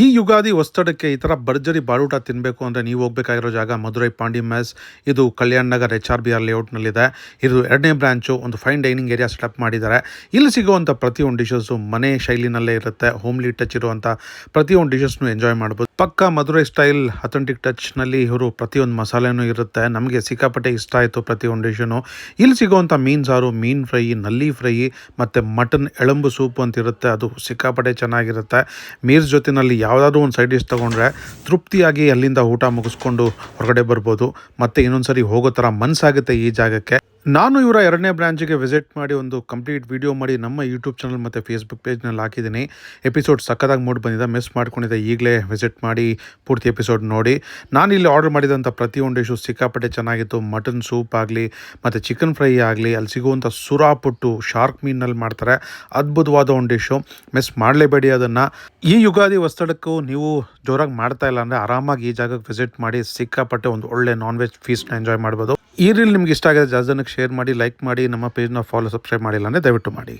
ಈ ಯುಗಾದಿ ಒತ್ತಡಕ್ಕೆ ಈ ಥರ ಭರ್ಜರಿ ಬಾಡೂಟ ತಿನ್ನಬೇಕು ಅಂದರೆ ನೀವು ಹೋಗಬೇಕಾಗಿರೋ ಜಾಗ ಮಧುರೈ ಪಾಂಡಿ ಮೆಸ್. ಇದು ಕಲ್ಯಾಣ್ ನಗರ್ HRBR ಲೇಔಟ್ನಲ್ಲಿದೆ. ಇದು 2ನೇ ಬ್ರಾಂಚು. ಒಂದು ಫೈನ್ ಡೈನಿಂಗ್ ಏರಿಯಾ ಸೆಟಪ್ ಮಾಡಿದ್ದಾರೆ. ಇಲ್ಲಿ ಸಿಗುವಂಥ ಪ್ರತಿಯೊಂದು ಡಿಶಸ್ಸು ಮನೆ ಶೈಲಿನಲ್ಲೇ ಇರುತ್ತೆ. ಹೋಮ್ಲಿ ಟಚ್ ಇರುವಂಥ ಪ್ರತಿಯೊಂದು ಡಿಶಸ್ನು ಎಂಜಾಯ್ ಮಾಡ್ಬೋದು. ಪಕ್ಕ ಮಧುರೈ ಸ್ಟೈಲ್ ಅಥೆಂಟಿಕ್ ಟಚ್ನಲ್ಲಿ ಇವರು ಪ್ರತಿಯೊಂದು ಮಸಾಲೆನೂ ಇರುತ್ತೆ. ನಮಗೆ ಸಿಕ್ಕಾಪಟ್ಟೆ ಇಷ್ಟ ಆಯಿತು ಪ್ರತಿಯೊಂದು ಡಿಶನು. ಇಲ್ಲಿ ಸಿಗುವಂಥ ಮೀನು ಸಾರು, ಮೀನು ಫ್ರೈ, ನಲ್ಲಿ ಫ್ರೈ ಮತ್ತು ಮಟನ್ ಎಳಂಬು ಸೂಪು ಅಂತ ಇರುತ್ತೆ. ಅದು ಸಿಕ್ಕಾಪಟ್ಟೆ ಚೆನ್ನಾಗಿರುತ್ತೆ. ಮೀರ್ಸ್ ಜೊತೆಯಲ್ಲಿ ಯಾವುದಾದ್ರೂ ಒಂದು ಸೈಡ್ ಡಿಶ್ ತೊಗೊಂಡ್ರೆ ತೃಪ್ತಿಯಾಗಿ ಅಲ್ಲಿಂದ ಊಟ ಮುಗಿಸ್ಕೊಂಡು ಹೊರಗಡೆ ಬರ್ಬೋದು. ಮತ್ತು ಇನ್ನೊಂದು ಸರಿ ಹೋಗೋ ಥರ ಮನಸ್ಸಾಗುತ್ತೆ ಈ ಜಾಗಕ್ಕೆ. ನಾನು ಇವರ 2ನೇ ಬ್ರಾಂಚಿಗೆ ವಿಸಿಟ್ ಮಾಡಿ ಒಂದು ಕಂಪ್ಲೀಟ್ ವಿಡಿಯೋ ಮಾಡಿ ನಮ್ಮ ಯೂಟ್ಯೂಬ್ ಚಾನಲ್ ಮತ್ತು ಫೇಸ್ಬುಕ್ ಪೇಜ್ನಲ್ಲಿ ಹಾಕಿದ್ದೀನಿ. ಎಪಿಸೋಡ್ ಸಕ್ಕತ್ತಾಗಿ ಮೂಡಿ ಬಂದಿದೆ. ಮಿಸ್ ಮಾಡ್ಕೊಂಡಿದ್ದೆ, ಈಗಲೇ ವಿಸಿಟ್ ಮಾಡಿ ಪೂರ್ತಿ ಎಪಿಸೋಡ್ ನೋಡಿ. ನಾನು ಇಲ್ಲಿ ಆರ್ಡರ್ ಮಾಡಿದಂಥ ಪ್ರತಿಯೊಂದು ಡಿಶು ಸಿಕ್ಕಾಪಟ್ಟೆ ಚೆನ್ನಾಗಿತ್ತು. ಮಟನ್ ಸೂಪ್ ಆಗಲಿ ಮತ್ತು ಚಿಕನ್ ಫ್ರೈ ಆಗಲಿ, ಅಲ್ಲಿ ಸಿಗುವಂಥ ಸುರಾಪುಟ್ಟು ಶಾರ್ಕ್ ಮೀನಲ್ಲಿ ಮಾಡ್ತಾರೆ. ಅದ್ಭುತವಾದ ಒಂದು ಡಿಶ್ಶು, ಮಿಸ್ ಮಾಡಲೇಬೇಡಿ ಅದನ್ನು. ಈ ಯುಗಾದಿ ಒತ್ತಡಕ್ಕೂ ನೀವು ಜೋರಾಗಿ ಮಾಡ್ತಾ ಇಲ್ಲ ಅಂದರೆ ಆರಾಮಾಗಿ ಈ ಜಾಗಕ್ಕೆ ವಿಸಿಟ್ ಮಾಡಿ ಸಿಕ್ಕಾಪಟ್ಟೆ ಒಂದು ಒಳ್ಳೆ ನಾನ್ ವೆಜ್ ಫೀಸ್ಟ್ನ ಎಂಜಾಯ್ ಮಾಡ್ಬೋದು. ಈ ರೀಲ್ ನಿಮ್ಗೆ ಇಷ್ಟ ಆಗಿದೆ ಜಾಸ್ತಿ ಜನಕ್ಕೆ ಶೇರ್ ಮಾಡಿ, ಲೈಕ್ ಮಾಡಿ. ನಮ್ಮ ಪೇಜ್ನ ಸಬ್ಸ್ಕ್ರೈಬ್ ಮಾಡಿಲ್ಲ ಅಂದರೆ ದಯವಿಟ್ಟು ಮಾಡಿ.